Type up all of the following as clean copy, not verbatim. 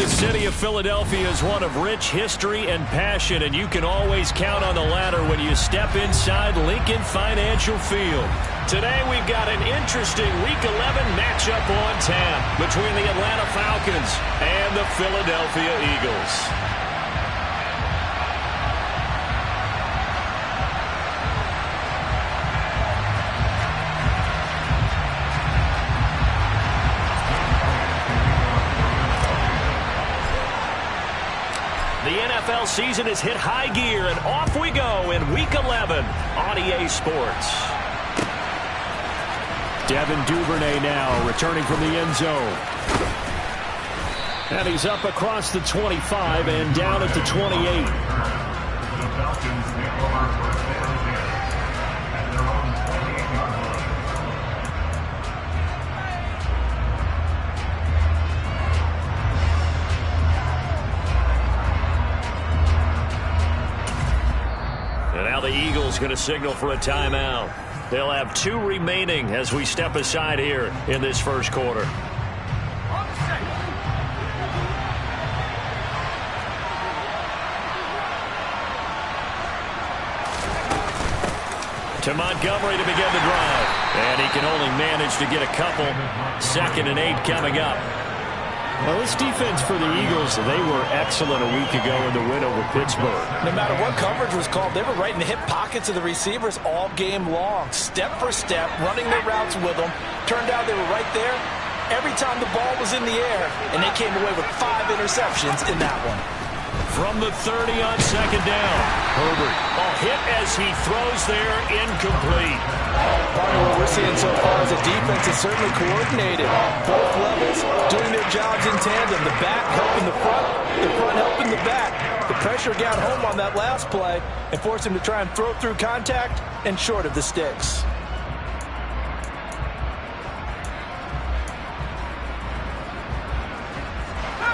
city of Philadelphia is one of rich history and passion, and you can always count on the latter when you step inside Lincoln Financial Field. Today we've got an interesting Week 11 matchup on tap between the Atlanta Falcons and the Philadelphia Eagles. The NFL season has hit high gear, and off we go in Week 11 on EA Sports. Devin Duvernay now returning from the end zone. And he's up across the 25 and down at the 28. The Eagles going to signal for a timeout. They'll have 2 remaining as we step aside here in this first quarter. To Montgomery to begin the drive. And he can only manage to get a couple. 2nd and 8 coming up. Well, this defense for the Eagles, they were excellent a week ago in the win over Pittsburgh. No matter what coverage was called, they were right in the hip pockets of the receivers all game long. Step for step, running their routes with them. Turned out they were right there every time the ball was in the air, and they came away with 5 interceptions in that one. From the 30 on 2nd down. Herbert, a hit as he throws there, incomplete. Part of what we're seeing so far is the defense is certainly coordinated. Both levels doing their jobs in tandem. The back helping the front helping the back. The pressure got home on that last play and forced him to try and throw through contact and short of the sticks.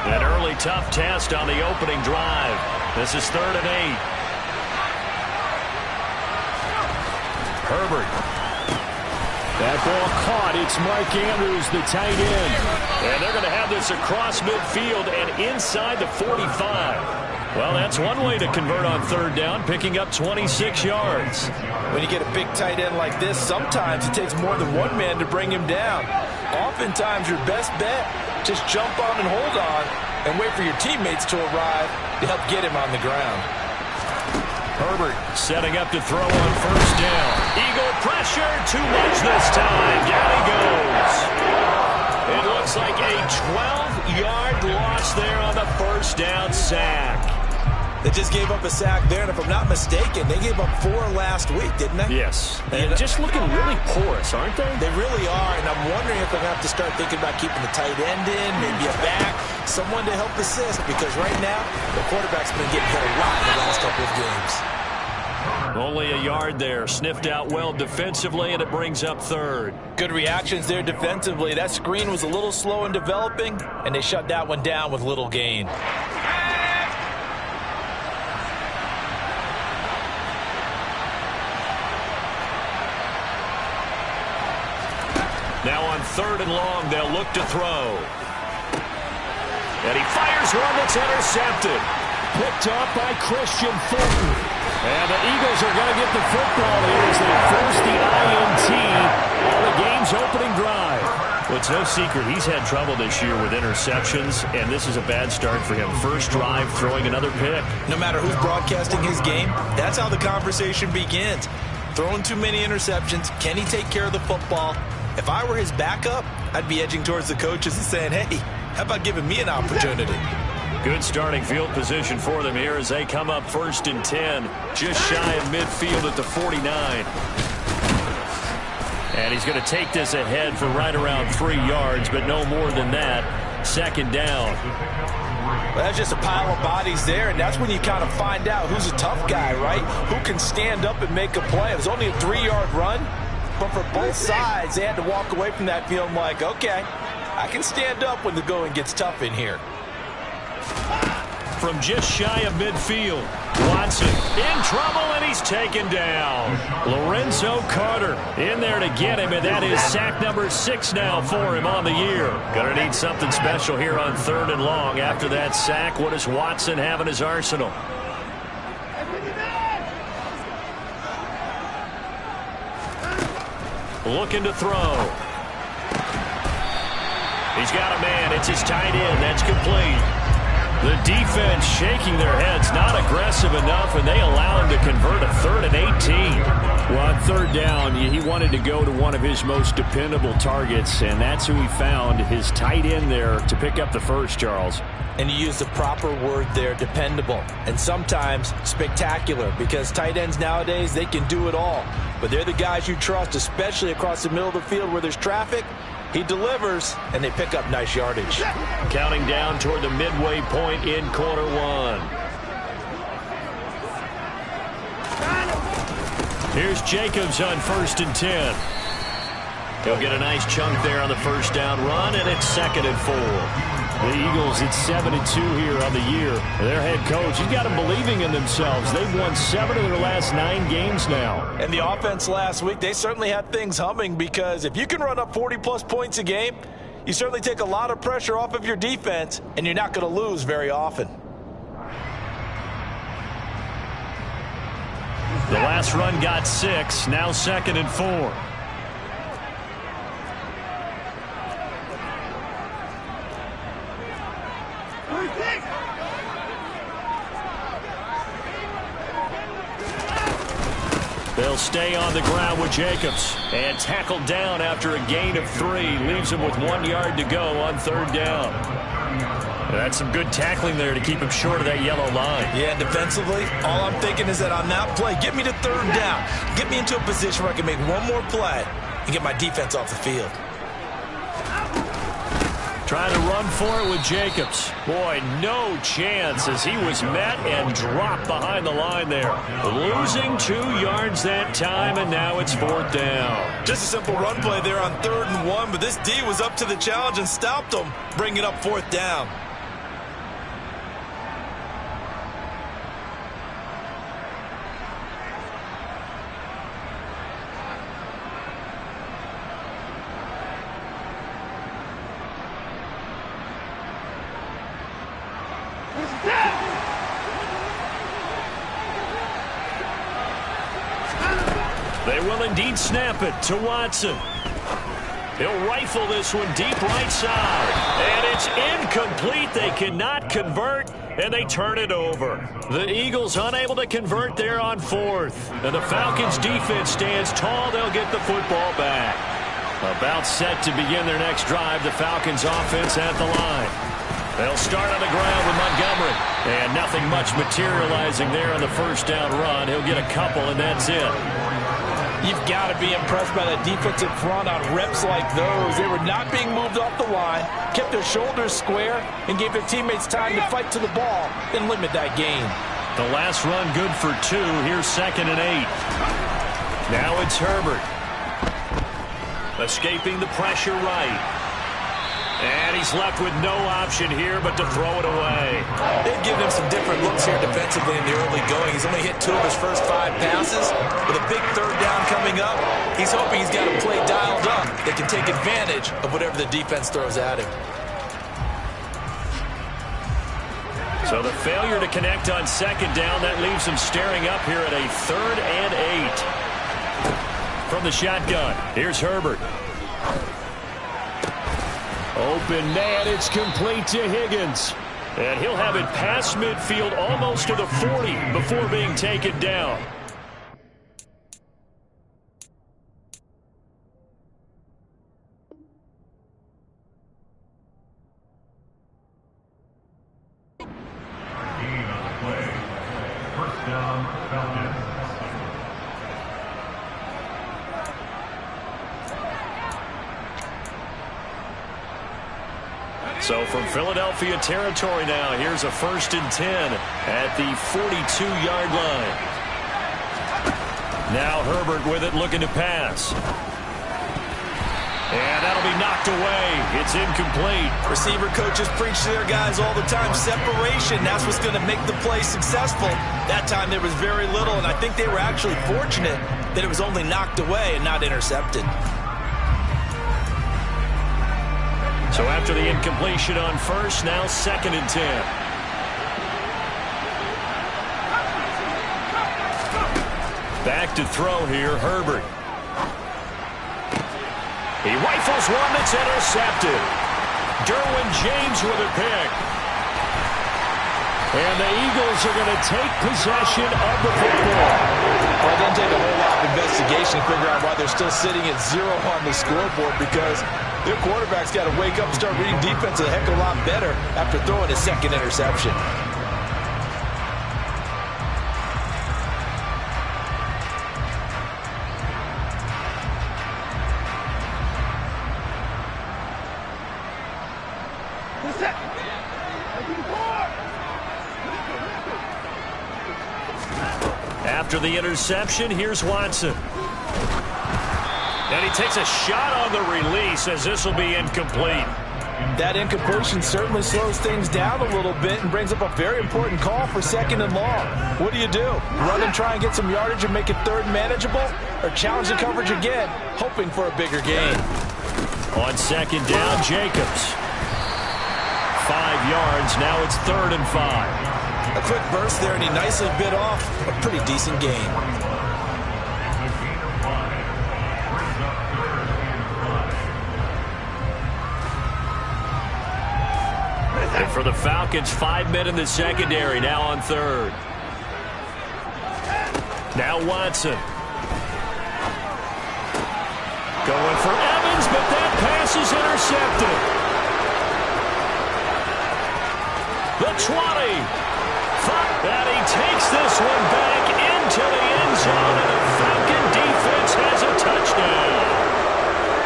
An early tough test on the opening drive. This is 3rd and 8. Herbert. That ball caught. It's Mark Andrews, the tight end. And they're going to have this across midfield and inside the 45. Well, that's one way to convert on 3rd down, picking up 26 yards. When you get a big tight end like this, sometimes it takes more than one man to bring him down. Oftentimes, your best bet, just jump on and hold on and wait for your teammates to arrive to help get him on the ground. Herbert setting up to throw on 1st down. Eagle pressure, too much this time. Down he goes. It looks like a 12-yard loss there on the 1st down sack. They just gave up a sack there, and if I'm not mistaken, they gave up 4 last week, didn't they? Yes. And just looking really porous, aren't they? They really are, and I'm wondering if they're going to have to start thinking about keeping the tight end in, maybe a back, someone to help assist, because right now, the quarterback's been getting hit a lot in the last couple of games. Only a yard there. Sniffed out well defensively, and it brings up 3rd. Good reactions there defensively. That screen was a little slow in developing, and they shut that one down with little gain. Now on 3rd and long, they'll look to throw. And he fires one that's intercepted. Picked off by Christian Fulton. And the Eagles are going to get the football here as they force the INT on the game's opening drive. Well, it's no secret he's had trouble this year with interceptions, and this is a bad start for him. First drive, throwing another pick. No matter who's broadcasting his game, that's how the conversation begins. Throwing too many interceptions. Can he take care of the football? If I were his backup, I'd be edging towards the coaches and saying, hey, how about giving me an opportunity? Good starting field position for them here as they come up 1st and 10, just shy of midfield at the 49. And he's going to take this ahead for right around 3 yards, but no more than that. 2nd down. Well, that's just a pile of bodies there, and that's when you kind of find out who's a tough guy, right? Who can stand up and make a play. It was only a 3-yard run. But for both sides, they had to walk away from that feeling like, okay, I can stand up when the going gets tough in here. From just shy of midfield, Watson in trouble, and he's taken down. Lorenzo Carter in there to get him, and that is sack number 6 now for him on the year. Going to need something special here on 3rd and long. After that sack, what does Watson have in his arsenal? Looking to throw. He's got a man. It's his tight end. That's complete. The defense shaking their heads, not aggressive enough, and they allow him to convert a 3rd and 18. Well, on 3rd down, he wanted to go to one of his most dependable targets, and that's who he found, his tight end there, to pick up the first, Charles. And you use the proper word there, dependable, and sometimes spectacular, because tight ends nowadays, they can do it all. But they're the guys you trust, especially across the middle of the field where there's traffic. He delivers, and they pick up nice yardage. Counting down toward the midway point in quarter 1. Here's Jacobs on 1st and 10. He'll get a nice chunk there on the first down run, and it's 2nd and 4. The Eagles at 7-2 here on the year. Their head coach, he's got them believing in themselves. They've won 7 of their last 9 games now. And the offense last week, they certainly had things humming, because if you can run up 40-plus points a game, you certainly take a lot of pressure off of your defense, and you're not going to lose very often. The last run got 6, now 2nd and 4. They'll stay on the ground with Jacobs. And tackled down after a gain of 3. Leaves him with 1 yard to go on 3rd down. That's some good tackling there to keep him short of that yellow line. Yeah, defensively, all I'm thinking is that on that play, get me to 3rd down. Get me into a position where I can make one more play and get my defense off the field. Trying to run for it with Jacobs. Boy, no chance as he was met and dropped behind the line there. Losing 2 yards that time, and now it's 4th down. Just a simple run play there on 3rd and 1, but this D was up to the challenge and stopped him, bringing up 4th down. They will indeed snap it to Watson. He'll rifle this one deep right side. And it's incomplete. They cannot convert, and they turn it over. The Eagles unable to convert there on 4th. And the Falcons defense stands tall. They'll get the football back. About set to begin their next drive. The Falcons offense at the line. They'll start on the ground with Montgomery. And nothing much materializing there on the first down run. He'll get a couple, and that's it. You've got to be impressed by that defensive front on reps like those. They were not being moved off the line, kept their shoulders square, and gave their teammates time to fight to the ball and limit that gain. The last run good for 2. Here's 2nd and 8. Now it's Herbert. Escaping the pressure right. And he's left with no option here but to throw it away. They've given him some different looks here defensively in the early going. He's only hit 2 of his first 5 passes. With a big 3rd down coming up, he's hoping he's got a play dialed up that can take advantage of whatever the defense throws at him. So the failure to connect on 2nd down, that leaves him staring up here at a 3rd and 8. From the shotgun, here's Herbert. Open man, it's complete to Higgins. And he'll have it past midfield almost to the 40 before being taken down. First down, Falcons. So from Philadelphia territory now, here's a 1st and 10 at the 42-yard line. Now Herbert with it, looking to pass. And that'll be knocked away. It's incomplete. Receiver coaches preach to their guys all the time. Separation, that's what's going to make the play successful. That time there was very little, and I think they were actually fortunate that it was only knocked away and not intercepted. So after the incompletion on first, now 2nd and 10. Back to throw here, Herbert. He rifles one that's intercepted. Derwin James with a pick. And the Eagles are going to take possession of the football. Well, it doesn't take a whole lot of investigation to figure out why they're still sitting at 0 on the scoreboard, because their quarterback's got to wake up and start reading defense a heck of a lot better after throwing his 2nd interception. After the interception, here's Watson. And he takes a shot on the release as this will be incomplete. That incompletion certainly slows things down a little bit and brings up a very important call for 2nd and long. What do? Run and try and get some yardage and make it 3rd manageable? Or challenge the coverage again, hoping for a bigger gain? On 2nd down, Jacobs. 5 yards, now it's 3rd and 5. A quick burst there, and he nicely bit off a pretty decent gain. And for the Falcons, 5 men in the secondary, now on 3rd. Now Watson. Going for Evans, but that pass is intercepted. The 20. And he takes this one back into the end zone, and the Falcon defense has a touchdown.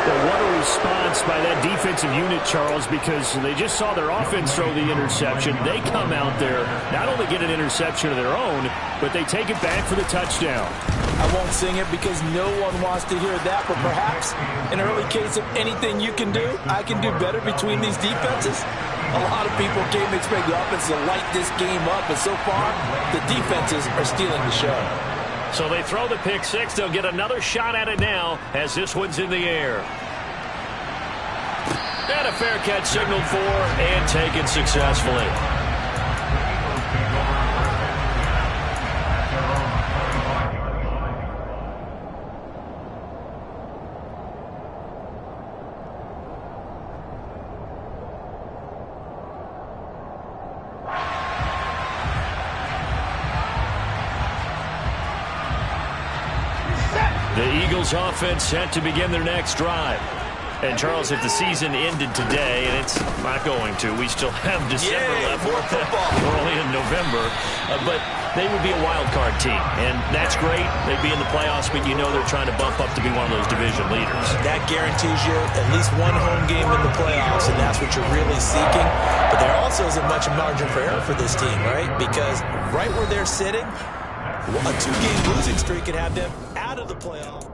Well, what a response by that defensive unit, Charles, because they just saw their offense throw the interception. They come out there, not only get an interception of their own, but they take it back for the touchdown. I won't sing it because no one wants to hear that, but perhaps an early case of anything you can do, I can do better between these defenses. A lot of people came to expect the offense to light this game up, but so far, the defenses are stealing the show. So they throw the pick six. They'll get another shot at it now as this one's in the air. And a fair catch signaled for and taken successfully. The Eagles offense set to begin their next drive. And, Charles, if the season ended today, and it's not going to, we still have December left. We're only in November. But they would be a wild card team. And that's great. They'd be in the playoffs, but you know they're trying to bump up to be one of those division leaders. That guarantees you at least one home game in the playoffs, and that's what you're really seeking. But there also isn't much margin for error for this team, right? Because right where they're sitting, a 2-game losing streak could have them out of the playoffs.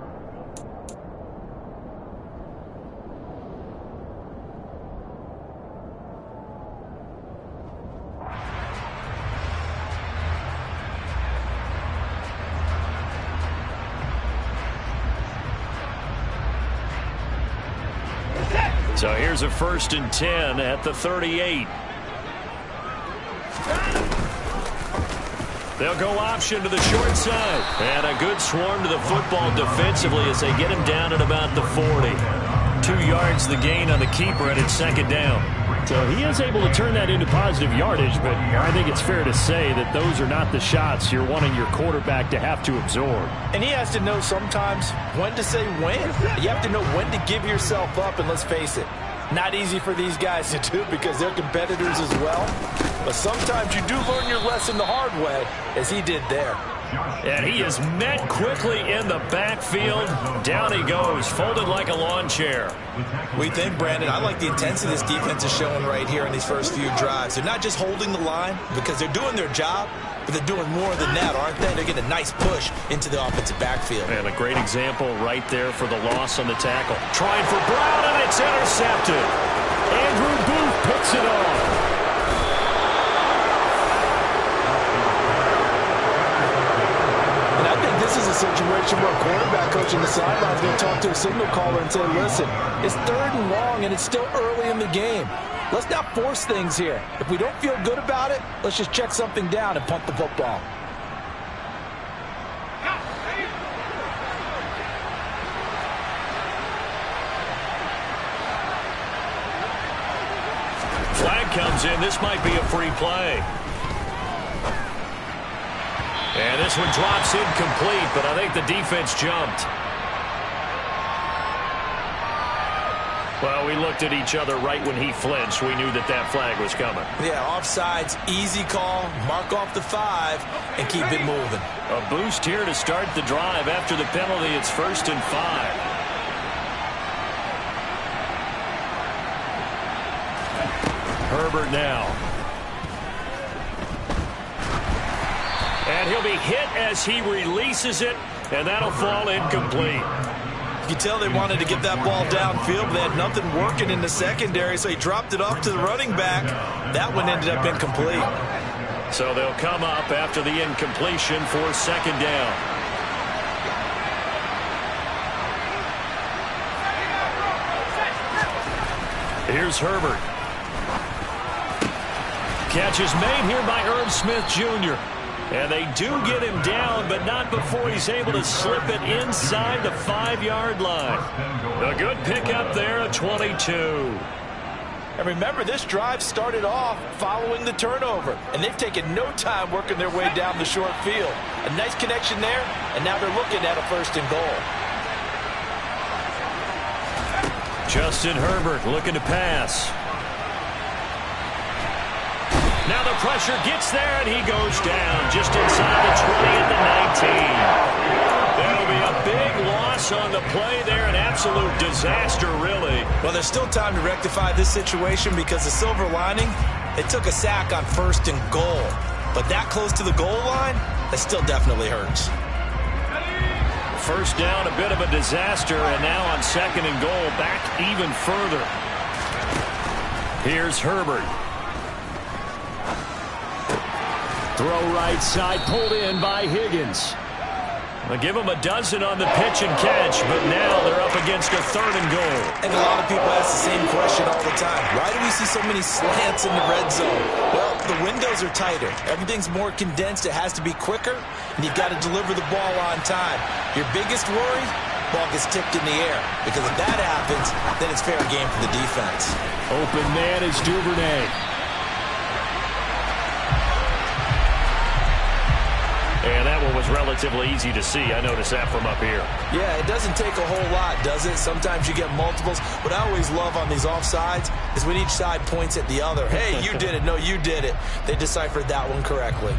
So here's a 1st and 10 at the 38. They'll go option to the short side. And a good swarm to the football defensively as they get him down at about the 40. 2 yards the gain on the keeper, and it's 2nd down. So he is able to turn that into positive yardage, but I think it's fair to say that those are not the shots you're wanting your quarterback to have to absorb. And he has to know sometimes when to say when. You have to know when to give yourself up, and let's face it, not easy for these guys to do because they're competitors as well. But sometimes you do learn your lesson the hard way, as he did there. And he is met quickly in the backfield. Down he goes, folded like a lawn chair. We think, Brandon, I like the intensity this defense is showing right here in these first few drives. They're not just holding the line because they're doing their job, but they're doing more than that, aren't they? They're getting a nice push into the offensive backfield. And a great example right there for the loss on the tackle. Trying for Brown, and it's intercepted. Andrew Booth picks it off. This is a situation where a quarterback coach on the sideline is going to talk to a signal caller and say, listen, it's 3rd and long and it's still early in the game. Let's not force things here. If we don't feel good about it, let's just check something down and punt the football. Flag comes in. This might be a free play. And this one drops incomplete, but I think the defense jumped. Well, we looked at each other right when he flinched. We knew that that flag was coming. Yeah, offsides, easy call, mark off the 5, and keep it moving. A boost here to start the drive. After the penalty, it's 1st and 5. Herbert now. And he'll be hit as he releases it, and that'll fall incomplete. You can tell they wanted to get that ball downfield, but they had nothing working in the secondary, so he dropped it off to the running back. That one ended up incomplete. So they'll come up after the incompletion for 2nd down. Here's Herbert. Catch is made here by Irv Smith Jr. And they do get him down, but not before he's able to slip it inside the 5-yard line. A good pickup there at 22. And remember, this drive started off following the turnover, and they've taken no time working their way down the short field. A nice connection there, and now they're looking at a 1st and goal. Justin Herbert looking to pass. Now the pressure gets there, and he goes down just inside the 20 at the 19. That'll be a big loss on the play there, an absolute disaster, really. Well, there's still time to rectify this situation because the silver lining, they took a sack on 1st and goal. But that close to the goal line, that still definitely hurts. 1st down, a bit of a disaster, and now on 2nd and goal, back even further. Here's Herbert. Throw right side, pulled in by Higgins. They'll give him a dozen on the pitch and catch, but now they're up against a 3rd and goal. And a lot of people ask the same question all the time. Why do we see so many slants in the red zone? Well, the windows are tighter. Everything's more condensed. It has to be quicker, and you've got to deliver the ball on time. Your biggest worry, ball gets tipped in the air. Because if that happens, then it's fair game for the defense. Open man is Duvernay. And that one was relatively easy to see. I noticed that from up here. Yeah, it doesn't take a whole lot, does it? Sometimes you get multiples. What I always love on these offsides is when each side points at the other. Hey, you did it. No, you did it. They deciphered that one correctly.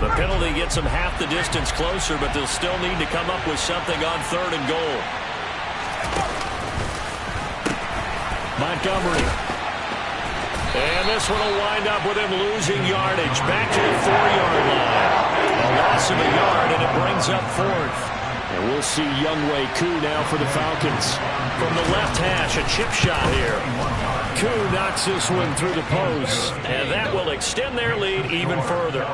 The penalty gets them half the distance closer, but they'll still need to come up with something on 3rd and goal. Montgomery. And this one will wind up with him losing yardage. Back to the 4-yard line. A loss of a yard, and it brings up 4th. And we'll see Younghoe Koo now for the Falcons. From the left hash, a chip shot here. Koo knocks this one through the post, and that will extend their lead even further.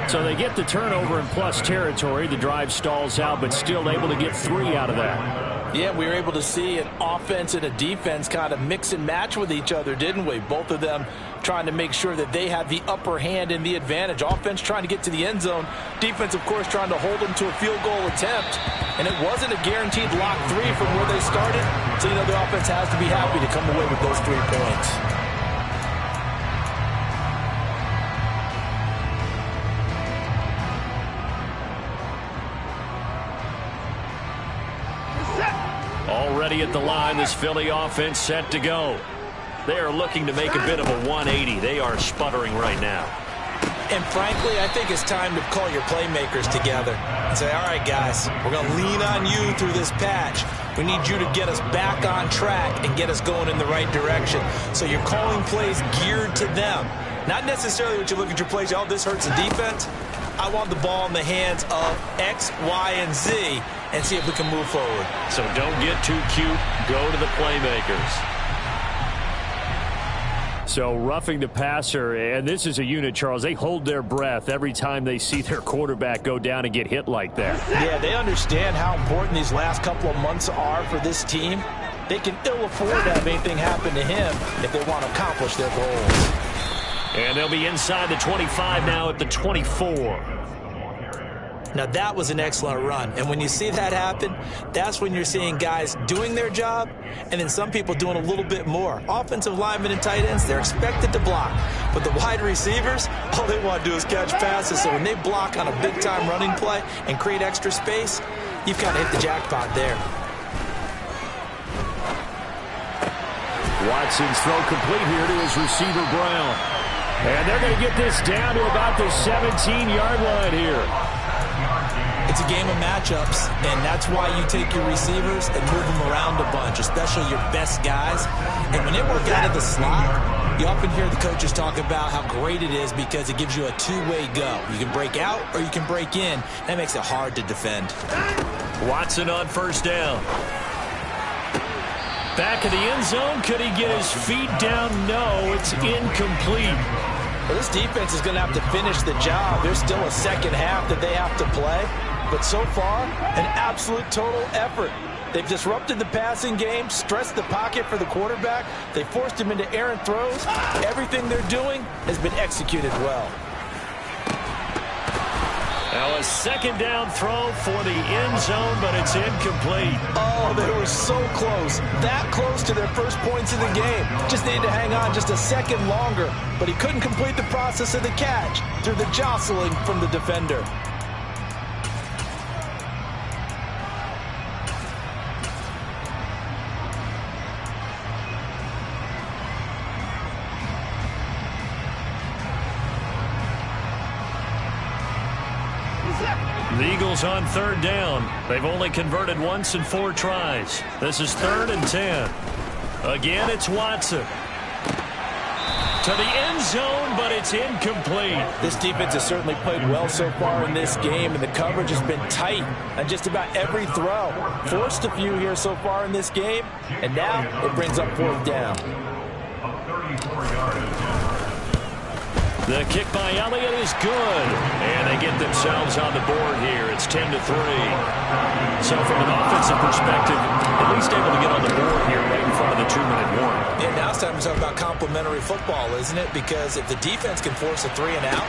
So they get the turnover in plus territory. The drive stalls out, but still able to get 3 out of that. Yeah, we were able to see an offense and a defense kind of mix and match with each other, didn't we? Both of them trying to make sure that they had the upper hand and the advantage. Offense trying to get to the end zone. Defense, of course, trying to hold them to a field goal attempt. And it wasn't a guaranteed lock 3 from where they started. So, you know, the offense has to be happy to come away with those 3 points. Already at the line, this Philly offense set to go. They are looking to make a bit of a 180. They are sputtering right now. And frankly, I think it's time to call your playmakers together and say, all right, guys, we're going to lean on you through this patch. We need you to get us back on track and get us going in the right direction. So you're calling plays geared to them. Not necessarily what you look at your plays, oh, this hurts the defense. I want the ball in the hands of X, Y, and Z and see if we can move forward. So don't get too cute. Go to the playmakers. So roughing the passer, and this is a unit, Charles. They hold their breath every time they see their quarterback go down and get hit like that. Yeah, they understand how important these last couple of months are for this team. They can ill afford to have anything happen to him if they want to accomplish their goals. And they'll be inside the 25 now at the 24. Now, that was an excellent run. And when you see that happen, that's when you're seeing guys doing their job and then some people doing a little bit more. Offensive linemen and tight ends, they're expected to block. But the wide receivers, all they want to do is catch passes. So when they block on a big-time running play and create extra space, you've kind of hit the jackpot there. Watson's throw complete here to his receiver, Brown. And they're going to get this down to about the 17-yard line here. It's a game of matchups, and that's why you take your receivers and move them around a bunch, especially your best guys. And when they work out of the slot, you often hear the coaches talk about how great it is because it gives you a two-way go. You can break out or you can break in. That makes it hard to defend. Watson on first down. Back of the end zone. Could he get his feet down? No, it's incomplete. Well, this defense is going to have to finish the job. There's still a second half that they have to play. But so far, an absolute total effort. They've disrupted the passing game, stressed the pocket for the quarterback. They forced him into errant throws. Everything they're doing has been executed well. Now a second down throw for the end zone, but it's incomplete. Oh, they were so close. That close to their first points in the game. Just needed to hang on just a second longer. But he couldn't complete the process of the catch through the jostling from the defender. The Eagles on third down. They've only converted once in 4 tries. This is 3rd and 10. Again, it's Watson. To the end zone, but it's incomplete. This defense has certainly played well so far in this game, and the coverage has been tight on just about every throw. Forced a few here so far in this game, and now it brings up 4th down. The kick by Elliott is good. And they get themselves on the board here. It's 10-3. So from an offensive perspective, at least able to get on the board here right in front of the 2-minute warning. Yeah, now it's time to talk about complementary football, isn't it? Because if the defense can force a 3 and out,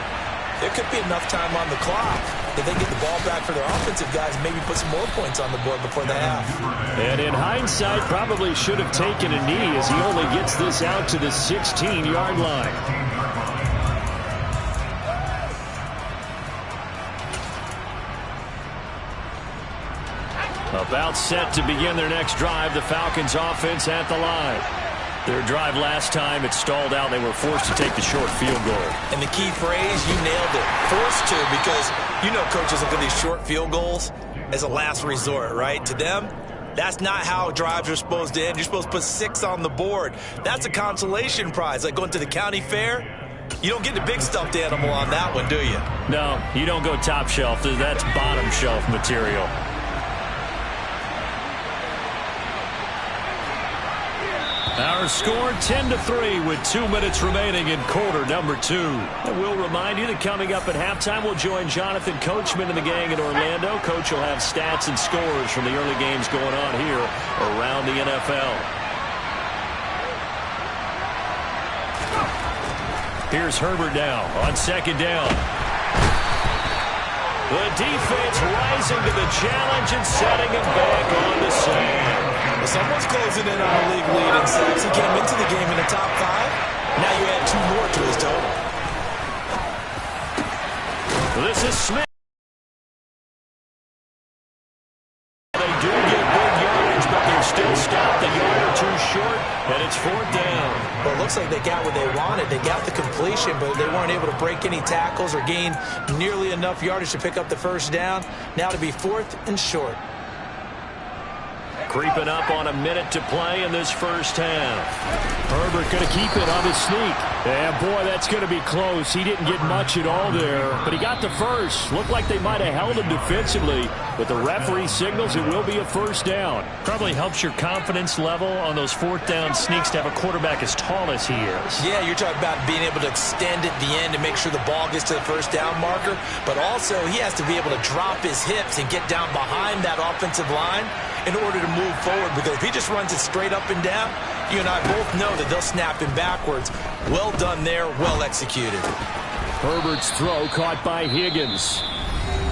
there could be enough time on the clock that they get the ball back for their offensive guys and maybe put some more points on the board before the half. And in hindsight, probably should have taken a knee as he only gets this out to the 16-yard line. About set to begin their next drive, the Falcons offense at the line. Their drive last time, it stalled out. They were forced to take the short field goal. And the key phrase, you nailed it. Forced to, because you know coaches look at these short field goals as a last resort, right? To them, that's not how drives are supposed to end. You're supposed to put 6 on the board. That's a consolation prize, like going to the county fair. You don't get the big stuffed animal on that one, do you? No, you don't go top shelf. That's bottom shelf material. Our score 10-3 with 2 minutes remaining in quarter number 2. And we'll remind you that coming up at halftime, we'll join Jonathan Coachman and the gang in Orlando. Coach will have stats and scores from the early games going on here around the NFL. Here's Herbert now on second down. The defense rising to the challenge and setting him back on the sand. Well, someone's closing in on a league lead in sacks. He came into the game in the top 5. Now you add 2 more to his total. This is Smith. They do get big yardage, but they're still stopped a yard or two short, and it's 4th down. Well, it looks like they got what they wanted. They got the completion, but they weren't able to break any tackles or gain nearly enough yardage to pick up the first down. Now to be 4th and short. Creeping up on a minute to play in this first half. Herbert going to keep it on his sneak. And boy, that's going to be close. He didn't get much at all there, but he got the first. Looked like they might have held him defensively, but the referee signals it will be a first down. Probably helps your confidence level on those 4th down sneaks to have a quarterback as tall as he is. Yeah, you're talking about being able to extend at the end to make sure the ball gets to the first down marker, but also he has to be able to drop his hips and get down behind that offensive line in order to move forward, because if he just runs it straight up and down, you and I both know that they'll snap him backwards. Well done there, well executed. Herbert's throw caught by Higgins.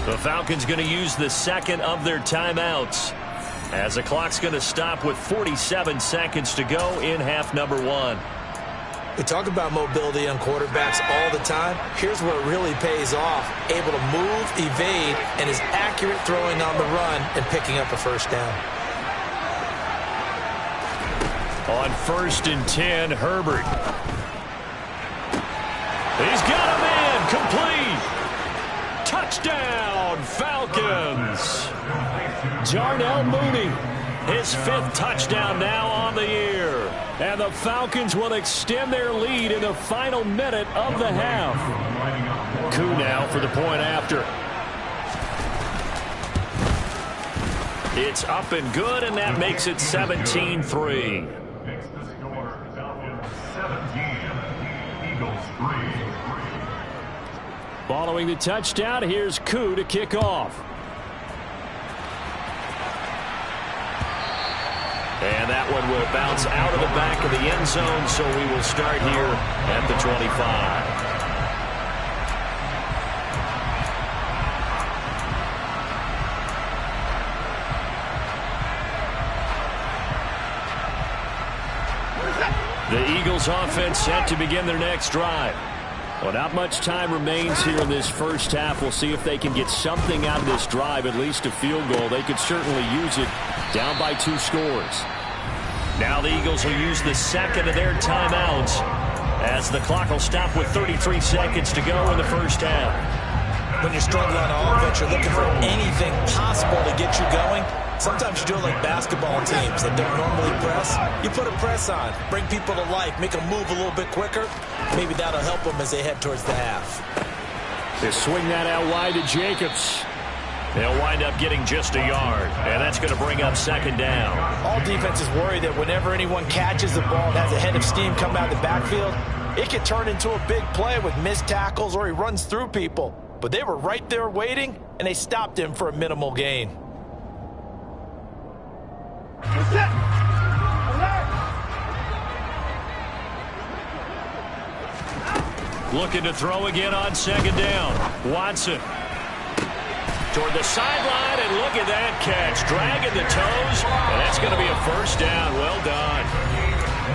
The Falcons going to use the second of their timeouts as the clock's going to stop with 47 seconds to go in half number 1. We talk about mobility on quarterbacks all the time. Here's where it really pays off. Able to move, evade, and is accurate throwing on the run and picking up a first down. On 1st and 10, Herbert. He's got a man, complete. Touchdown, Falcons. Darnell Mooney, his 5th touchdown now on the year. And the Falcons will extend their lead in the final minute of the half. Koo now for the point after. It's up and good, and that makes it 17-3. Makes the score Falcons 17, Eagles 3. Following the touchdown, here's Koo to kick off. And that one will bounce out of the back of the end zone, so we will start here at the 25. The Eagles offense set to begin their next drive. Well, not much time remains here in this first half. We'll see if they can get something out of this drive, at least a field goal. They could certainly use it, down by 2 scores. Now the Eagles will use the second of their timeouts as the clock will stop with 33 seconds to go in the first half. When you're struggling on offense, you're looking for anything possible to get you going. Sometimes you do it like basketball teams that don't normally press. You put a press on, bring people to life, make them move a little bit quicker. Maybe that'll help them as they head towards the half. They swing that out wide to Jacobs. They'll wind up getting just a yard, and that's going to bring up 2nd down. All defenses worry that whenever anyone catches the ball and has a head of steam come out of the backfield, it can turn into a big play with missed tackles or he runs through people. But they were right there waiting, and they stopped him for a minimal gain. Looking to throw again on 2nd down. Watson toward the sideline, and look at that catch. Dragging the toes, and that's going to be a first down. Well done.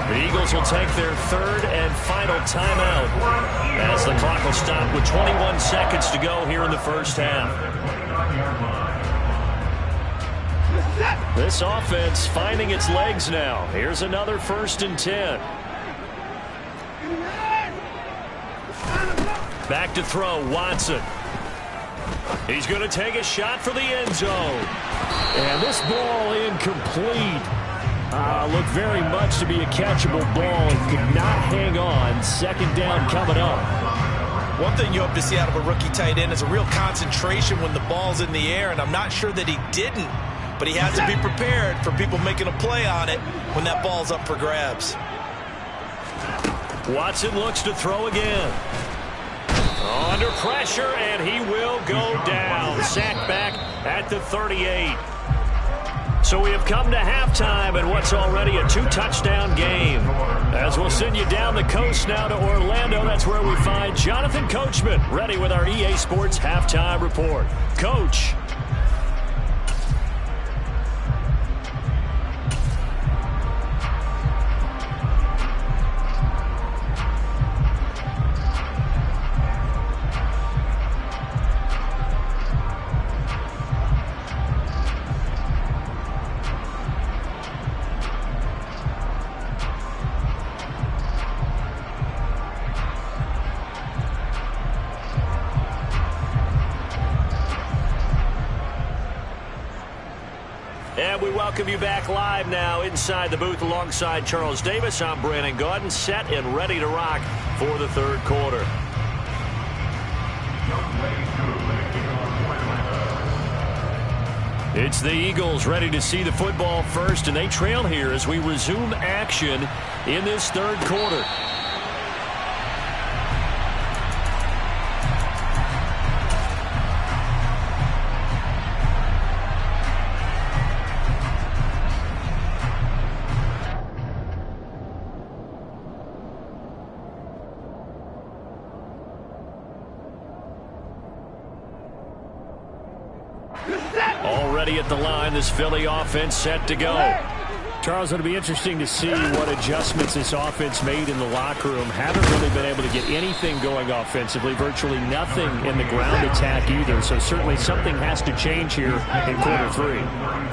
The Eagles will take their 3rd and final timeout as the clock will stop with 21 seconds to go here in the first half. This offense finding its legs now. Here's another 1st and 10. Back to throw, Watson. He's going to take a shot for the end zone. And this ball incomplete. Looked very much to be a catchable ball and could not hang on. 2nd down coming up. One thing you hope to see out of a rookie tight end is a real concentration when the ball's in the air, and I'm not sure that he didn't, but he has to be prepared for people making a play on it when that ball's up for grabs. Watson looks to throw again. Under pressure, and he will go down. Sacked back at the 38. So we have come to halftime in what's already a 2-touchdown game. As we'll send you down the coast now to Orlando, that's where we find Jonathan Coachman ready with our EA Sports Halftime Report. Coach. welcome you back live now inside the booth alongside Charles Davis. I'm Brandon Gaudin, set and ready to rock for the third quarter. It's the Eagles ready to see the football first, and they trail here as we resume action in this third quarter. Already at the line, this Philly offense set to go. Charles, it'll be interesting to see what adjustments this offense made in the locker room. Haven't really been able to get anything going offensively, virtually nothing in the ground attack either. So certainly something has to change here in quarter three.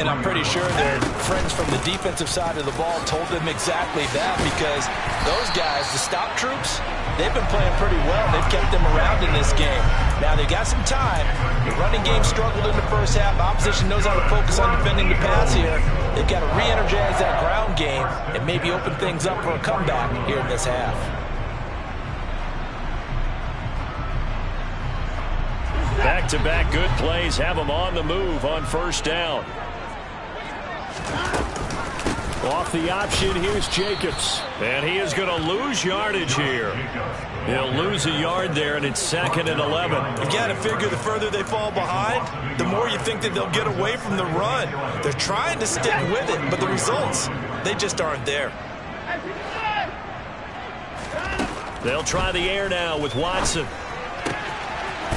And I'm pretty sure their friends from the defensive side of the ball told them exactly that, because those guys, the stop troops, they've been playing pretty well. They've kept them around in this game. Now they've got some time. The running game struggled in the first half. Opposition knows how to focus on defending the pass here. They've got to re-energize that ground game and maybe open things up for a comeback here in this half. Back-to-back good plays have them on the move on first down. Off the option, here's Jacobs. And he is going to lose yardage here. He'll lose a yard there, and it's 2nd and 11. You got to figure the further they fall behind, the more you think that they'll get away from the run. They're trying to stick with it, but the results, they just aren't there. They'll try the air now with Watson.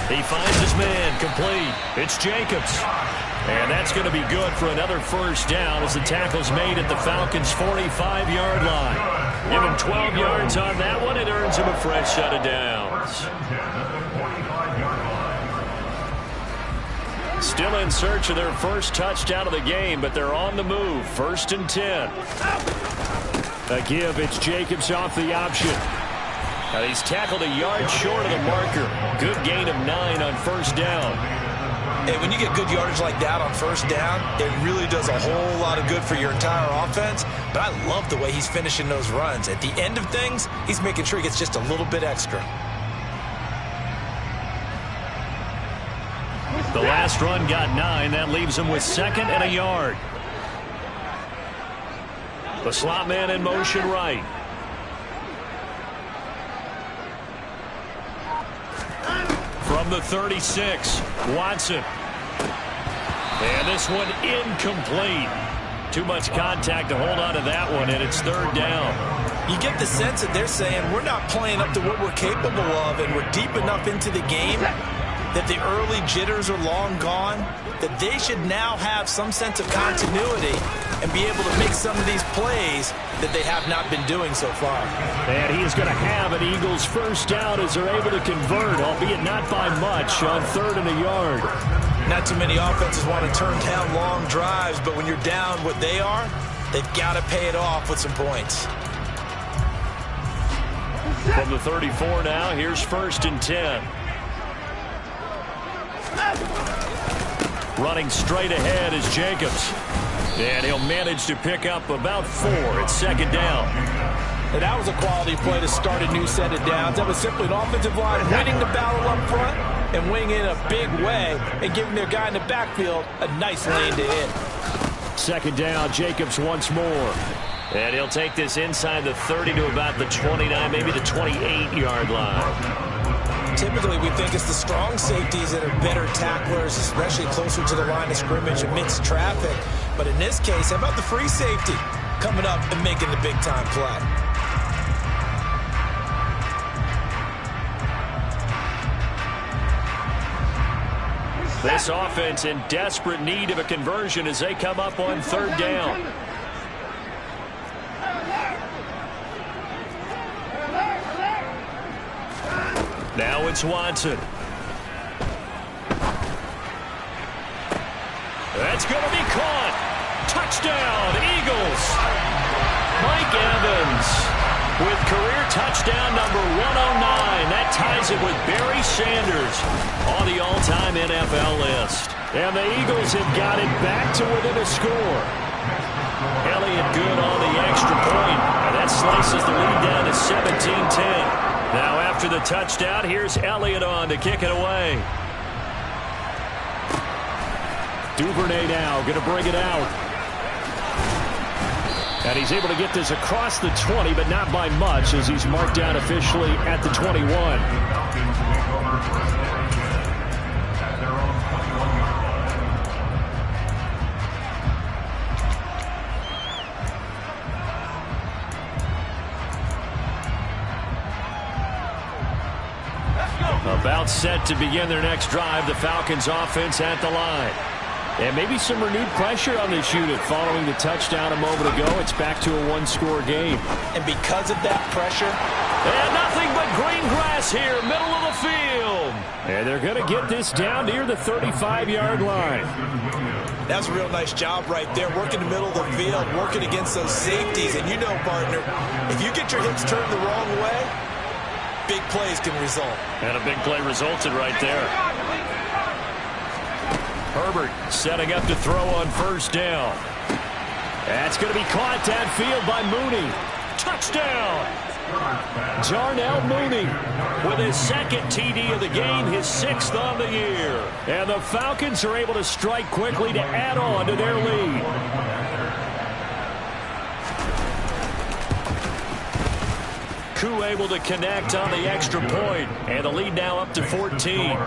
He finds his man, complete. It's Jacobs. And that's going to be good for another first down as the tackle's made at the Falcons' 45-yard line. Give him 12 yards on that one. It earns him a fresh set of downs. Still in search of their first touchdown of the game, but they're on the move. 1st and 10. A give, it's Jacobs off the option. Now he's tackled a yard short of the marker. Good gain of 9 on first down. Hey, when you get good yardage like that on first down, it really does a whole lot of good for your entire offense. But I love the way he's finishing those runs. At the end of things, he's making sure he gets just a little bit extra. The last run got 9. That leaves him with 2nd and a yard. The slot man in motion right. From the 36, Watson. And this one incomplete. Too much contact to hold on to that one, and it's 3rd down. You get the sense that they're saying we're not playing up to what we're capable of, and we're deep enough into the game that the early jitters are long gone, that they should now have some sense of continuity and be able to make some of these plays that they have not been doing so far. And he is going to have an Eagles first down as they're able to convert, albeit not by much, on 3rd and a yard. Not too many offenses want to turn down long drives, but when you're down what they are, they've got to pay it off with some points. From the 34 now, here's 1st and 10. Running straight ahead is Jacobs. And he'll manage to pick up about 4. It's 2nd down. And that was a quality play to start a new set of downs. That was simply an offensive line winning the battle up front and winning in a big way and giving their guy in the backfield a nice lane to hit. 2nd down, Jacobs once more. And he'll take this inside the 30 to about the 29, maybe the 28-yard line. Typically, we think it's the strong safeties that are better tacklers, especially closer to the line of scrimmage amidst traffic. But in this case, how about the free safety coming up and making the big-time play? This offense in desperate need of a conversion as they come up on 3rd down. Now it's Watson. That's going to be caught. Touchdown, Eagles. Mike Evans with career touchdown number 109. That ties it with Barry Sanders on the all-time NFL list. And the Eagles have got it back to within a score. slices the lead down to 17-10. Now after the touchdown, here's Elliott on to kick it away. Duvernay now going to bring it out. And he's able to get this across the 20, but not by much, as he's marked down officially at the 21. About set to begin their next drive, the Falcons offense at the line. And maybe some renewed pressure on this unit following the touchdown a moment ago. It's back to a one-score game. And because of that pressure, and nothing but green grass here, middle of the field. And they're going to get this down near the 35-yard line. That's a real nice job right there, working the middle of the field, working against those safeties. And you know, partner, if you get your hips turned the wrong way, big plays can result. And a big play resulted right there. Herbert setting up to throw on first down. That's going to be caught downfield by Mooney. Touchdown! Darnell Mooney with his second TD of the game, his 6th on the year. And the Falcons are able to strike quickly to add on to their lead. Koo able to connect on the extra point, and the lead now up to 14.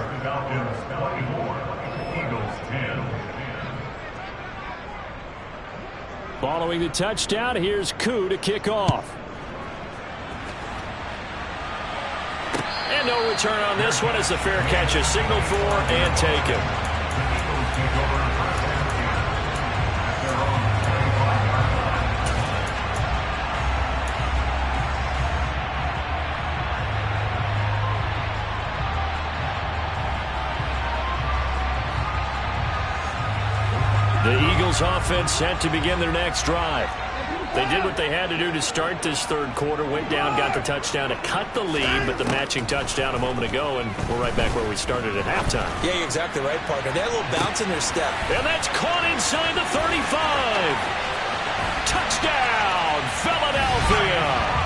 Following the touchdown, here's Koo to kick off. And no return on this one as the fair catch is signaled for and taken. The Eagles offense set to begin their next drive. They did what they had to do to start this third quarter, went down, got the touchdown to cut the lead, but the matching touchdown a moment ago, and we're right back where we started at halftime. Yeah, you're exactly right, partner. They had a little bounce in their step. And that's caught inside the 35. Touchdown, Philadelphia.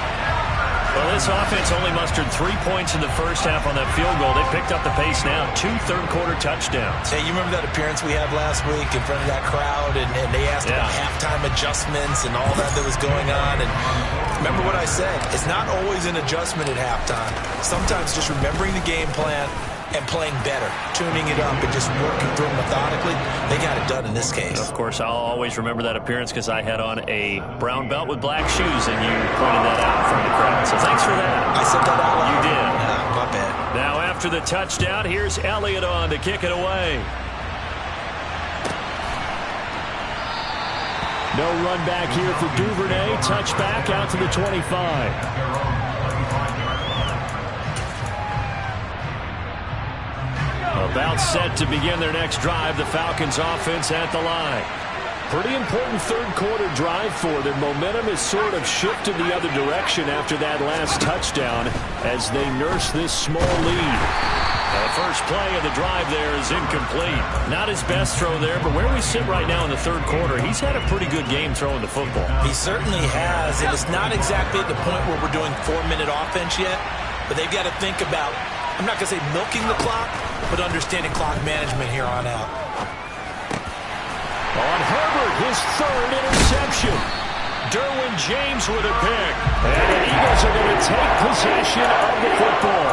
Well, this offense only mustered 3 points in the first half on that field goal. They picked up the pace now, 2 third-quarter touchdowns. Hey, you remember that appearance we had last week in front of that crowd, and they asked about halftime adjustments and all that was going on, and remember what I said, it's not always an adjustment at halftime. Sometimes just remembering the game plan and playing better, tuning it up and just working through it methodically. They got it done in this case. Of course, I'll always remember that appearance because I had on a brown belt with black shoes, and you pointed that out in front of the crowd. So thanks for that. I said that out loud. You did. Yeah, my bad. Now after the touchdown, here's Elliott on to kick it away. No run back here for Duvernay. Touchback out to the 25. About set to begin their next drive, the Falcons offense at the line. Pretty important third quarter drive for them. Momentum has sort of shifted the other direction after that last touchdown as they nurse this small lead. The first play of the drive there is incomplete. Not his best throw there, but where we sit right now in the third quarter, he's had a pretty good game throwing the football. He certainly has, and it's not exactly at the point where we're doing 4-minute offense yet, but they've got to think about, I'm not going to say milking the clock, but understanding clock management here on out. On Herbert, his third interception. Derwin James with a pick. And the Eagles are going to take possession of the football.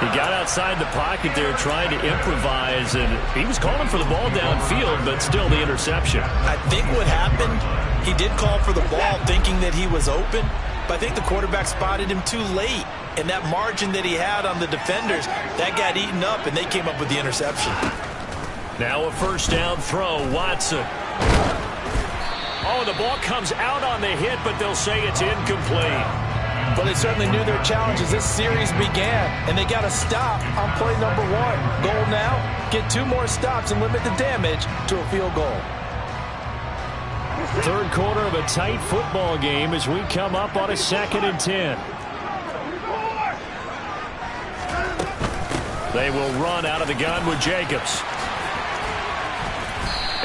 He got outside the pocket there trying to improvise, and he was calling for the ball downfield, but still the interception. I think what happened, he did call for the ball thinking that he was open, but I think the quarterback spotted him too late. And that margin that he had on the defenders, that got eaten up, and they came up with the interception. Now a first down throw, Watson. Oh, the ball comes out on the hit, but they'll say it's incomplete. But they certainly knew their challenge as this series began, and they got to stop on play number 1. Goal now, get 2 more stops and limit the damage to a field goal. Third quarter of a tight football game as we come up on a 2nd and 10. They will run out of the gun with Jacobs.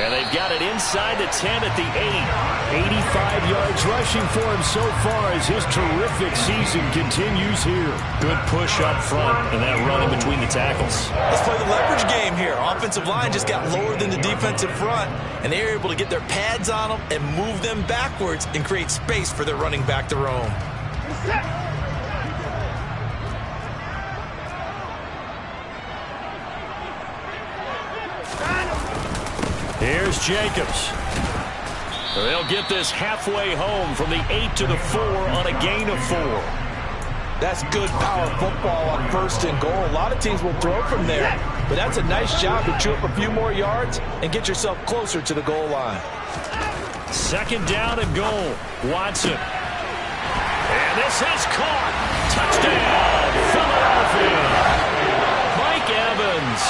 And they've got it inside the 10 at the 8. 85 yards rushing for him so far as his terrific season continues here. Good push up front and that run in between the tackles. Let's play the leverage game here. Offensive line just got lower than the defensive front, and they were able to get their pads on them and move them backwards and create space for their running back to roam. Here's Jacobs. They'll get this halfway home from the 8 to the 4 on a gain of 4. That's good power football on 1st and goal. A lot of teams will throw from there, but that's a nice job to chew up a few more yards and get yourself closer to the goal line. 2nd down and goal. Watson. And this is caught. Touchdown, Philadelphia. Mike Evans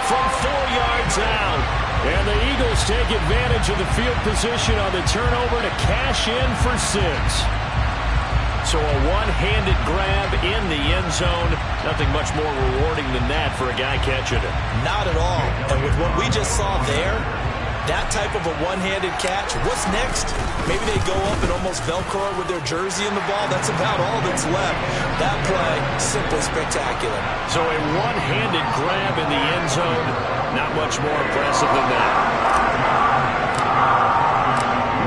from 4 yards out. And the Eagles take advantage of the field position on the turnover to cash in for 6. So a one-handed grab in the end zone. Nothing much more rewarding than that for a guy catching it. Not at all. And with what we just saw there, that type of a one-handed catch, what's next? Maybe they go up and almost Velcro with their jersey in the ball. That's about all that's left. That play, simply spectacular. So a one-handed grab in the end zone. Not much more impressive than that.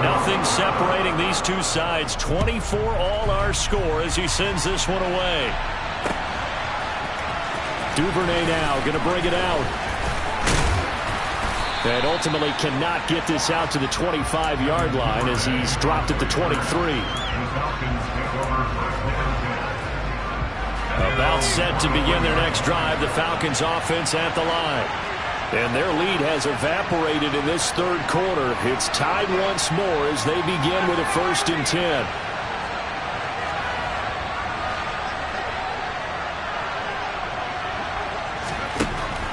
Nothing separating these two sides. 24 all our score as he sends this one away. Duvernay now going to bring it out. And ultimately cannot get this out to the 25-yard line as he's dropped at the 23. About set to begin their next drive. The Falcons offense at the line. And their lead has evaporated in this 3rd quarter. It's tied once more as they begin with a 1st and 10.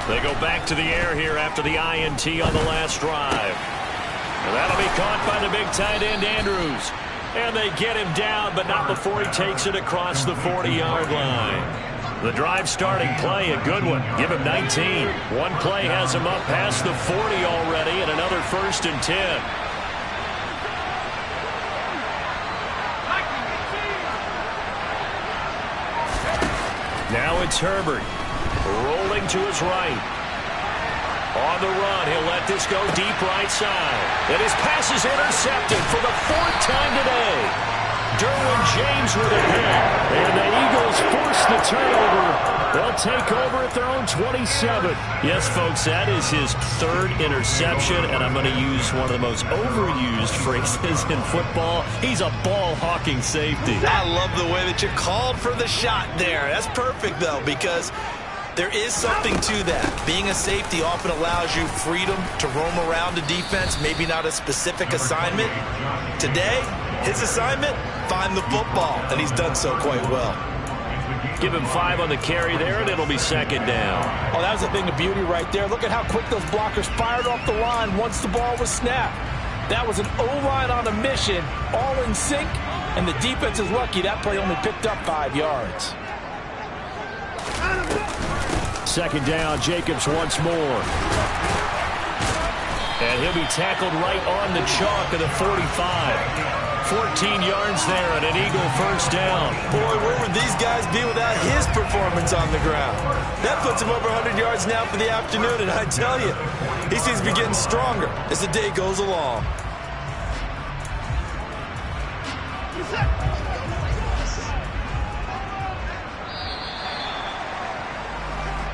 They go back to the air here after the INT on the last drive. And that'll be caught by the big tight end, Andrews. And they get him down, but not before he takes it across the 40-yard line. The drive starting play, a good one. Give him 19. One play has him up past the 40 already, and another 1st and 10. Now it's Herbert. Rolling to his right. On the run, he'll let this go deep right side. And his pass is intercepted for the 4th time today. Derwin James with a hit. And the Eagles force the turnover. They'll take over at their own 27. Yes, folks, that is his 3rd interception. And I'm going to use one of the most overused phrases in football. He's a ball-hawking safety. I love the way that you called for the shot there. That's perfect, though, because there is something to that. Being a safety often allows you freedom to roam around the defense, maybe not a specific assignment. Today, his assignment, find the football, and he's done so quite well. Give him 5 on the carry there, and it'll be 2nd down. Oh, that was a thing of beauty right there. Look at how quick those blockers fired off the line once the ball was snapped. That was an O-line on a mission, all in sync, and the defense is lucky that play only picked up 5 yards. 2nd down, Jacobs once more. And he'll be tackled right on the chalk of the 45. 14 yards there and an Eagle 1st down. Boy, where would these guys be without his performance on the ground? That puts him over 100 yards now for the afternoon, and I tell you, he seems to be getting stronger as the day goes along.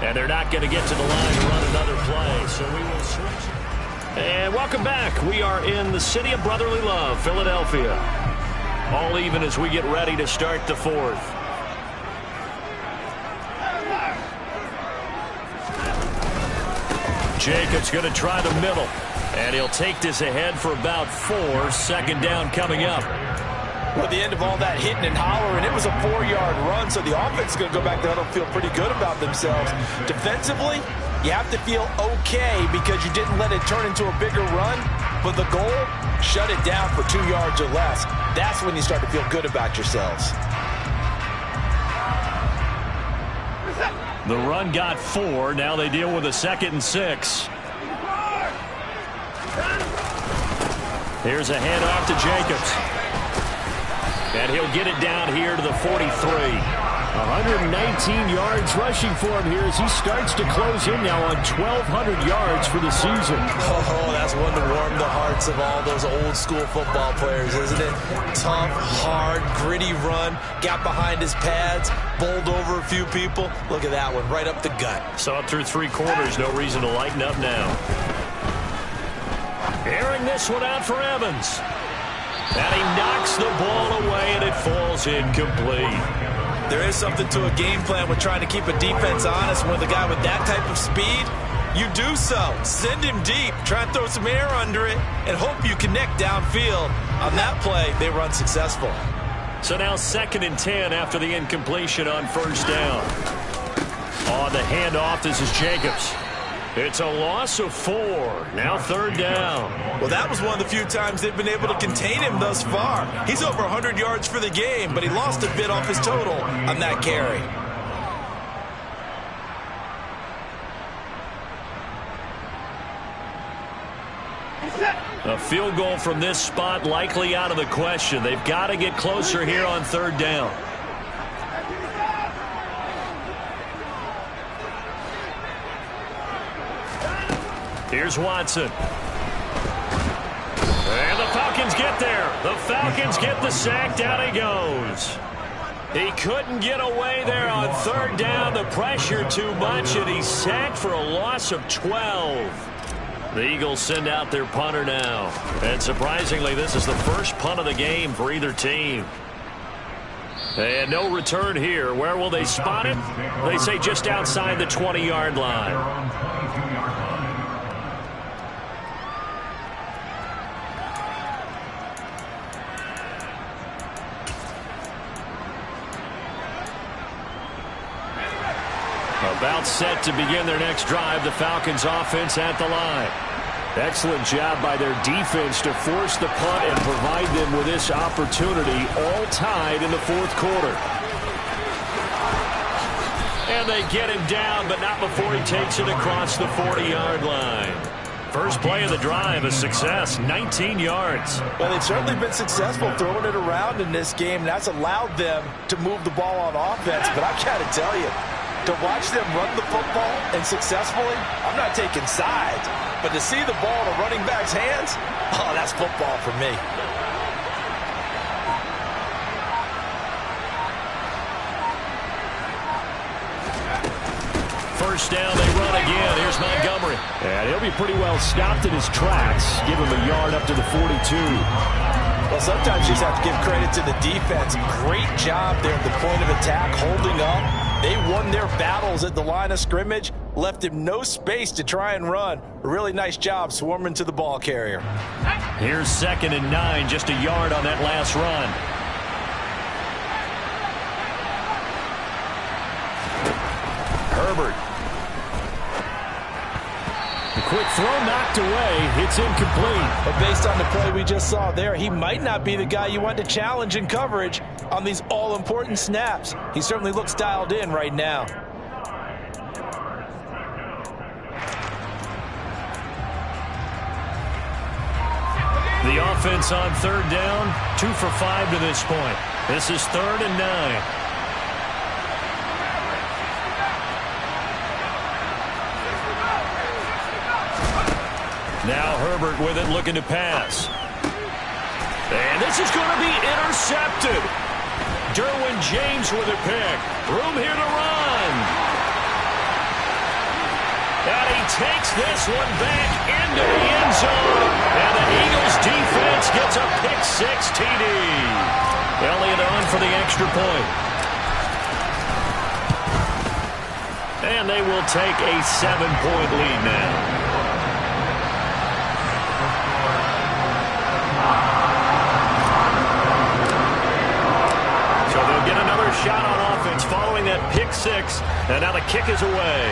And they're not going to get to the line to run another play, so we will switch. And welcome back. We are in the city of brotherly love, Philadelphia. All even as we get ready to start the 4th. Jacobs going to try the middle. And he'll take this ahead for about 4. 2nd down coming up. Well, at the end of all that hitting and hollering, it was a 4-yard run, so the offense is going to go back to huddle and feel pretty good about themselves. Defensively, you have to feel okay because you didn't let it turn into a bigger run, but the goal, shut it down for 2 yards or less. That's when you start to feel good about yourselves. The run got 4. Now they deal with a 2nd and 6. Here's a handoff to Jacobs. And he'll get it down here to the 43. 119 yards rushing for him here as he starts to close in now on 1,200 yards for the season. Oh, that's one to warm the hearts of all those old school football players, isn't it? Tough, hard, gritty run, got behind his pads, bowled over a few people. Look at that one, right up the gut. Saw it through 3 quarters, no reason to lighten up now. Airing this one out for Evans. And he knocks the ball away, and it falls incomplete. There is something to a game plan with trying to keep a defense honest. With a guy with that type of speed, you do so. Send him deep, try and throw some air under it, and hope you connect downfield. On that play, they were unsuccessful. So now 2nd and 10 after the incompletion on 1st down. On the handoff, this is Jacobs. It's a loss of 4. Now 3rd down. Well, that was one of the few times they've been able to contain him thus far. He's over 100 yards for the game, but he lost a bit off his total on that carry. A field goal from this spot likely out of the question. They've got to get closer here on 3rd down. Here's Watson. And the Falcons get there. The Falcons get the sack. Down he goes. He couldn't get away there on 3rd down. The pressure too much, and he's sacked for a loss of 12. The Eagles send out their punter now. And surprisingly, this is the first punt of the game for either team. And no return here. Where will they spot it? They say just outside the 20-yard line. About set to begin their next drive. The Falcons offense at the line. Excellent job by their defense to force the punt and provide them with this opportunity, all tied in the 4th quarter. And they get him down, but not before he takes it across the 40-yard line. First play of the drive, a success, 19 yards. Well, they've certainly been successful throwing it around in this game. That's allowed them to move the ball on offense. But I've got to tell you, to watch them run the football and successfully, I'm not taking sides. But to see the ball in a running back's hands, oh, that's football for me. First down, they run again. Here's Montgomery. And he'll be pretty well stopped in his tracks. Give him a yard up to the 42. Well, sometimes you just have to give credit to the defense. Great job there at the point of attack, holding up. They won their battles at the line of scrimmage, left him no space to try and run. A really nice job swarming to the ball carrier. Here's 2nd and 9, just a yard on that last run. Herbert. A quick throw knocked away. It's incomplete. But based on the play we just saw there, he might not be the guy you want to challenge in coverage on these all-important snaps. He certainly looks dialed in right now. The offense on 3rd down, 2 for 5 to this point. This is 3rd and 9. Now Herbert with it, looking to pass. And this is going to be intercepted. Derwin James with a pick. Room here to run. And he takes this one back into the end zone. And the Eagles defense gets a pick-6 TD. Elliott on for the extra point. And they will take a 7-point lead now. Shot on offense following that pick-6, and now the kick is away.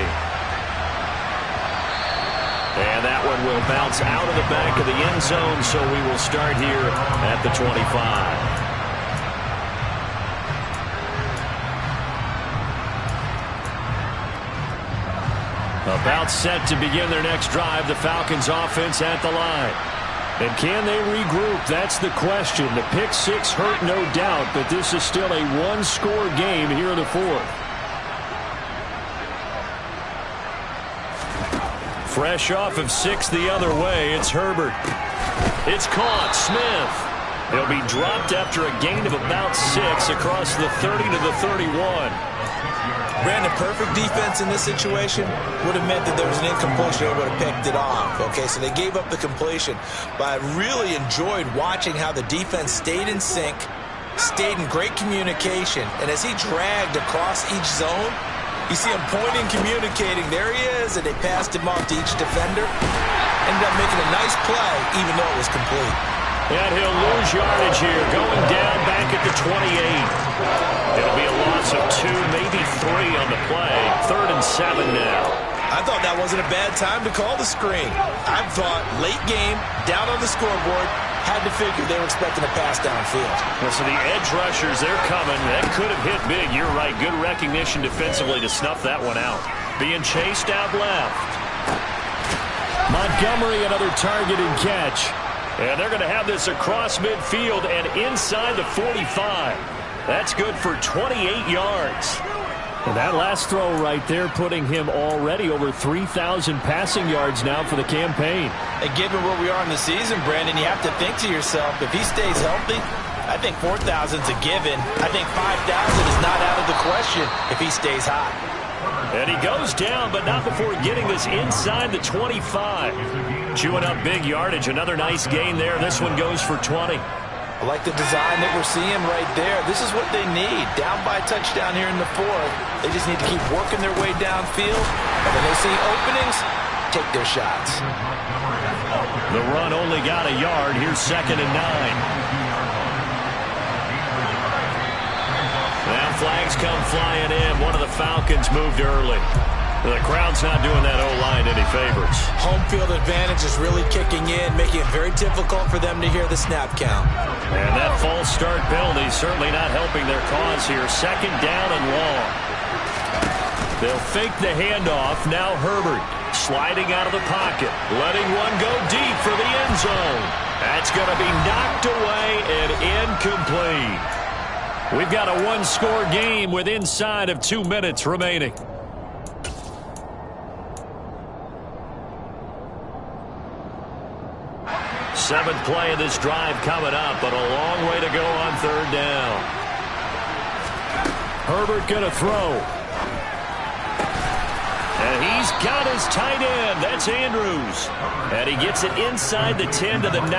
And that one will bounce out of the back of the end zone, so we will start here at the 25. About set to begin their next drive, the Falcons offense at the line. And can they regroup? That's the question. The pick six hurt, no doubt, but this is still a one-score game here in the fourth. Fresh off of 6 the other way, it's Herbert. It's caught. Smith. He'll be dropped after a gain of about 6 across the 30 to the 31. Brandon, perfect defense in this situation would have meant that there was an incompletion. They would have picked it off. Okay, so they gave up the completion. But I really enjoyed watching how the defense stayed in sync, stayed in great communication. And as he dragged across each zone, you see him pointing, communicating. There he is, and they passed him off to each defender. Ended up making a nice play, even though it was complete. And he'll lose yardage here, going down back at the 28. It'll be a loss of 2, maybe 3 on the play. 3rd and 7 now. I thought that wasn't a bad time to call the screen. I thought late game, down on the scoreboard, had to figure they were expecting a pass downfield. Well, so the edge rushers, they're coming. That could have hit big. You're right. Good recognition defensively to snuff that one out. Being chased out left. Montgomery, another target and catch. And they're going to have this across midfield and inside the 45. That's good for 28 yards. And that last throw right there putting him already over 3,000 passing yards now for the campaign. And given where we are in the season, Brandon, you have to think to yourself, if he stays healthy, I think 4,000 is a given. I think 5,000 is not out of the question if he stays hot. And he goes down, but not before getting this inside the 25. Chewing up big yardage. Another nice gain there. This one goes for 20. I like the design that we're seeing right there. This is what they need. Down by a touchdown here in the fourth. They just need to keep working their way downfield. And when they see openings, take their shots. The run only got a yard. Here's 2nd and 9. Now flags come flying in. One of the Falcons moved early. The crowd's not doing that O-line any favors. Home field advantage is really kicking in, making it very difficult for them to hear the snap count. And that false start penalty certainly not helping their cause here. 2nd down and long. They'll fake the handoff. Now Herbert sliding out of the pocket, letting one go deep for the end zone. That's going to be knocked away and incomplete. We've got a one-score game with inside of 2 minutes remaining. Seventh play of this drive coming up, but a long way to go on 3rd down. Herbert going to throw. And he's got his tight end. That's Andrews. And he gets it inside the 10 to the 9.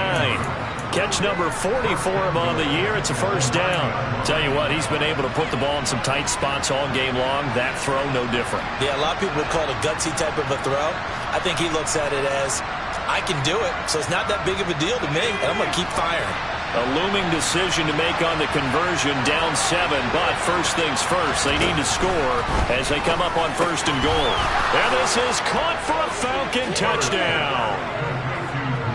Catch number 40 for him on the year. It's a 1st down. Tell you what, he's been able to put the ball in some tight spots all game long. That throw, no different. Yeah, a lot of people would call it a gutsy type of a throw. I think he looks at it as, I can do it, so it's not that big of a deal to me, and I'm going to keep firing. A looming decision to make on the conversion, down 7, but first things first, they need to score as they come up on 1st and goal. And this is caught for a Falcon touchdown.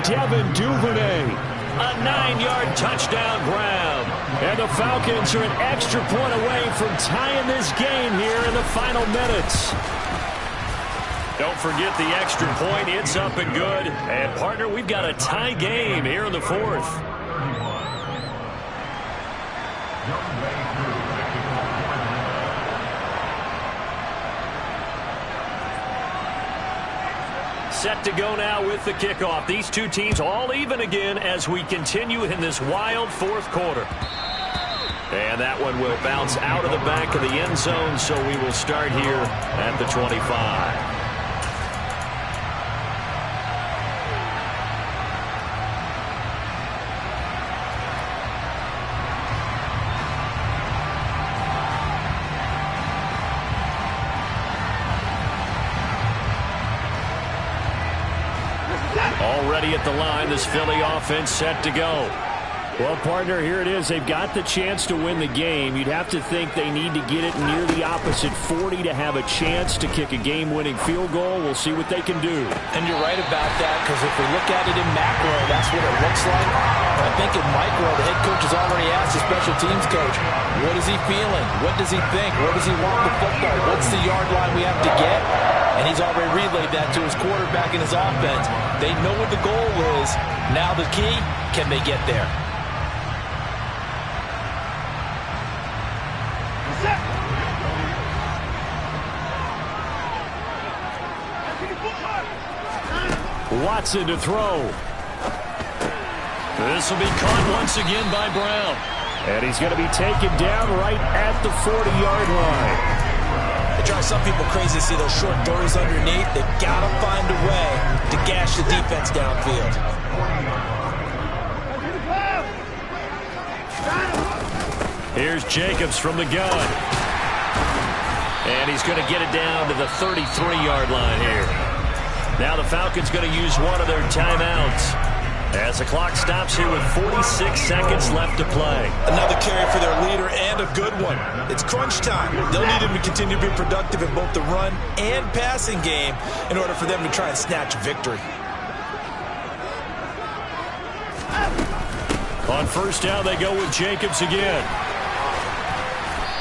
Devin Duvernay. A 9-yard touchdown grab. And the Falcons are an extra point away from tying this game here in the final minutes. Don't forget the extra point. It's up and good. And, partner, we've got a tie game here in the 4th. Set to go now with the kickoff. These two teams all even again as we continue in this wild 4th quarter. And that one will bounce out of the back of the end zone, so we will start here at the 25. Already at the line, this Philly offense set to go. Well, partner, here it is. They've got the chance to win the game. You'd have to think they need to get it near the opposite 40 to have a chance to kick a game-winning field goal. We'll see what they can do. And you're right about that, because if we look at it in macro, that's what it looks like. But I think in micro, the head coach has already asked the special teams coach, what is he feeling? What does he think? Where does he want the football? What's the yard line we have to get? And he's already relayed that to his quarterback in his offense. They know what the goal is. Now the key, can they get there? Watson to throw. This will be caught once again by Brown. And he's going to be taken down right at the 40-yard line. It drives some people crazy to see those short throws underneath. They've got to find a way to gash the defense downfield. Here's Jacobs from the gun. And he's going to get it down to the 33-yard line here. Now the Falcons going to use one of their timeouts as the clock stops here with 46 seconds left to play. Another carry for their leader and a good one. It's crunch time. They'll need him to continue to be productive in both the run and passing game in order for them to try and snatch victory. On first down, they go with Jacobs again.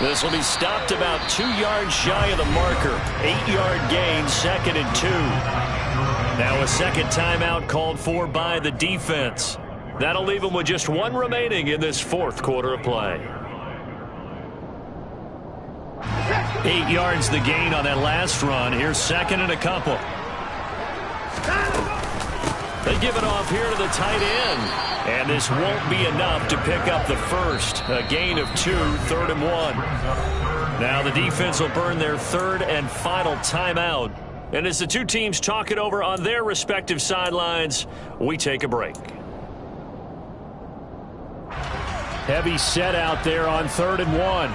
This will be stopped about 2 yards shy of the marker. 8-yard gain, 2nd and 2. Now a second timeout called for by the defense. That'll leave them with just one remaining in this fourth quarter of play. 8 yards the gain on that last run. Here's 2nd and a couple. They give it off here to the tight end. And this won't be enough to pick up the first. A gain of 2, 3rd and 1. Now the defense will burn their third and final timeout. And as the two teams talk it over on their respective sidelines, we take a break. Heavy set out there on 3rd and 1.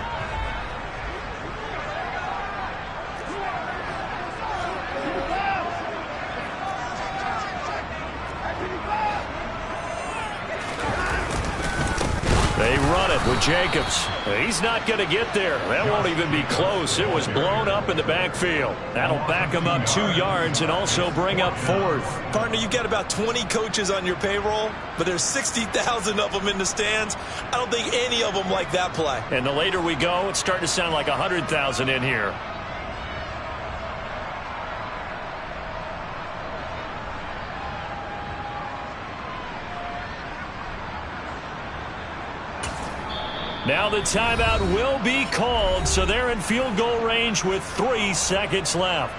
They run it with Jacobs. He's not going to get there. That won't even be close. It was blown up in the backfield. That'll back him up 2 yards and also bring up 4th. Partner, you've got about 20 coaches on your payroll, but there's 60,000 of them in the stands. I don't think any of them like that play. And the later we go, it's starting to sound like 100,000 in here. Now the timeout will be called, so they're in field goal range with 3 seconds left.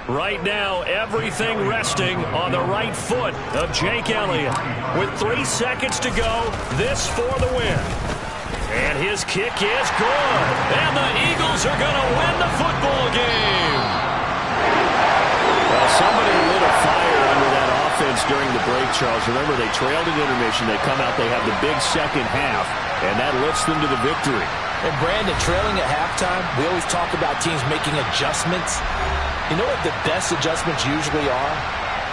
Right now, everything resting on the right foot of Jake Elliott. With 3 seconds to go, this for the win. And his kick is good. And the Eagles are going to win the football game. Well, somebody lit a fire under that offense during the break, Charles. Remember, they trailed at intermission. They come out, they have the big second half, and that lifts them to the victory. And Brandon, trailing at halftime, we always talk about teams making adjustments. You know what the best adjustments usually are?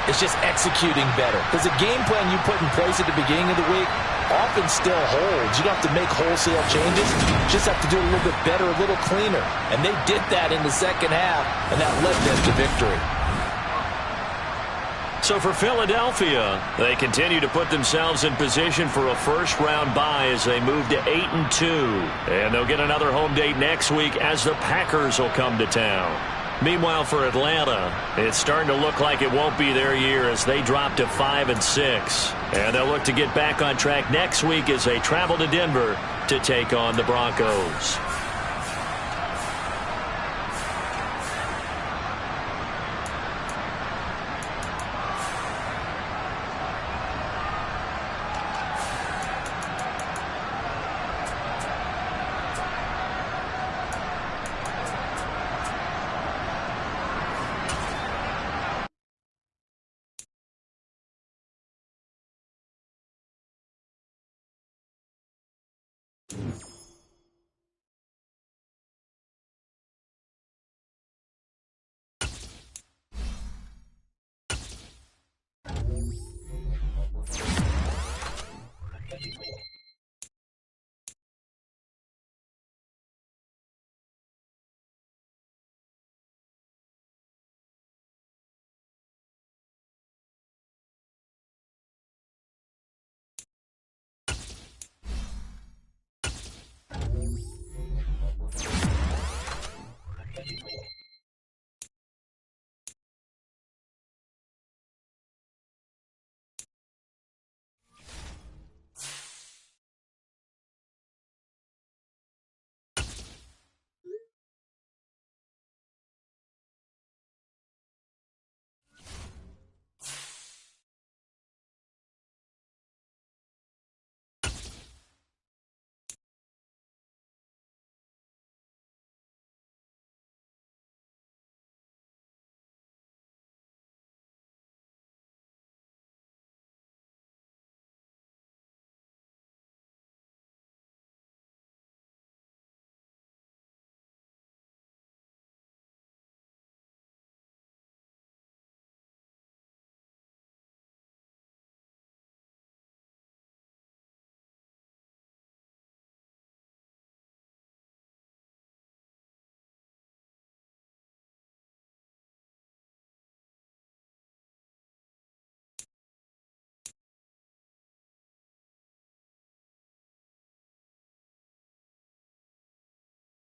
It's just executing better. Because the game plan you put in place at the beginning of the week often still holds. You don't have to make wholesale changes. You just have to do it a little bit better, a little cleaner. And they did that in the second half, and that led them to victory. So for Philadelphia, they continue to put themselves in position for a first-round bye as they move to 8-2. And they'll get another home date next week as the Packers will come to town. Meanwhile, for Atlanta, it's starting to look like it won't be their year as they drop to 5-6. And they'll look to get back on track next week as they travel to Denver to take on the Broncos. you